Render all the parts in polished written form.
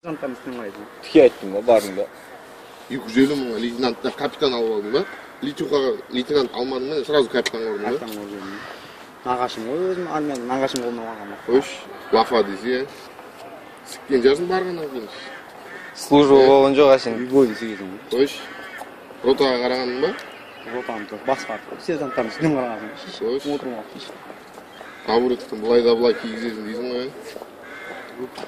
Sержанттан істемейді. Тіке айттым ба, бардың ба? 250 мыңға лейтенанттан капитан алып алдым ба? Лейтенант алмадым ба, сразу капитан алдым ба? Капитан болып жүрдім. Нағашым ғой өзім, армияның нағашым қолына барған ба. Қойш, Вафа дейсі, сіккен жарсын барғаннан кейін. Служба болған жоқ әшін. Бойды сегізім. Қойш, ротаға қарағаның ба? Ротаны тұрып басқарды. Сержанттан үстінен қарағасын. Қойш, Отырмақ дейші. табуреттің бұлай да бұлай кигізесің дейсің ғой.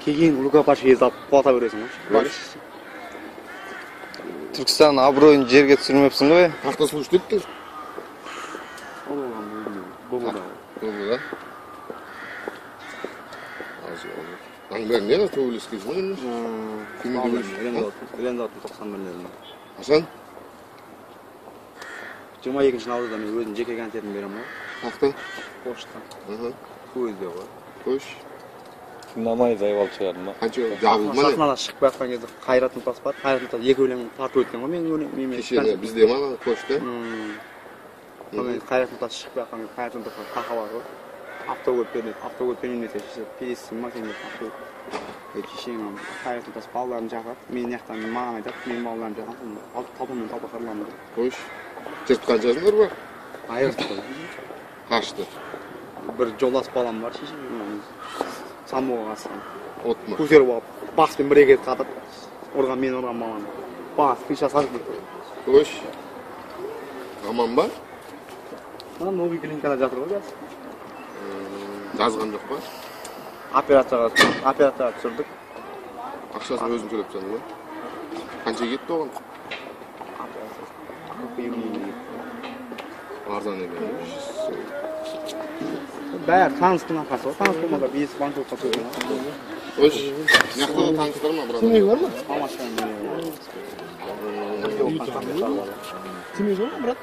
Кейін рукопаш езіп қуата бересің ғой. Түркістан абыройын жерге түсірмепсің ғой? Қақта служит еттің? Ол болған болды да. Болды да? Аз болды. Аңдар не ғаз төбелескесің ғой? Кімді төбелескесің? Рензатын 91-лерін. Асан? 22-ші наурызда мен өзім жеке концертін берем ғой. Қақта? Поштан. Көзде ғой. Қойш. Намай зайвал шығардың ба? Қанша жабылды ма не? Сахнада шығып жатқан кезде Қайрат Нұртас бар. Қайрат Нұртас екі өлең тартып өткен ғой менің өлеңіме. Кешені бізде ма пошта? Сонымен Қайрат Нұртас шығып жатқан кезде Қайрат Нұртасқа қаха бар ғой. Автокөлік береді. Автокөлік бермесе пересің ма сен деп автокөлік. Шешең Қайрат Нұртас балаларын шақырады. Мен жақтан маған айтады. Мен балаларым жақтан талпанмен талпа қырыламын деп. Қойш. Жыртқаншасыңдар ба? Айырды. Қашты. Бір жолдас балам бар шешең. Самоға қасқан. Отма. Көтеріп алып, баспен бір егет қатып, ұрған мен ұрған баланы. Бас, қиша сажып кетті. Қойш. Аман ба? Новый клиникада жатыр ғой қазір. Жазған жоқ па? Операцияға түсірдік. Ақшасын өзің төлеп тұрсың ба? Қанша кетті оған? Арзан емес. Бәрі таныстың арқасы ғой. Таныс болмаса бес банкротқа түсірген. Қойш. Мияқтағы таныстар ма, брат? Семей бар ма? Алматыдан. Семей бар ма, брат?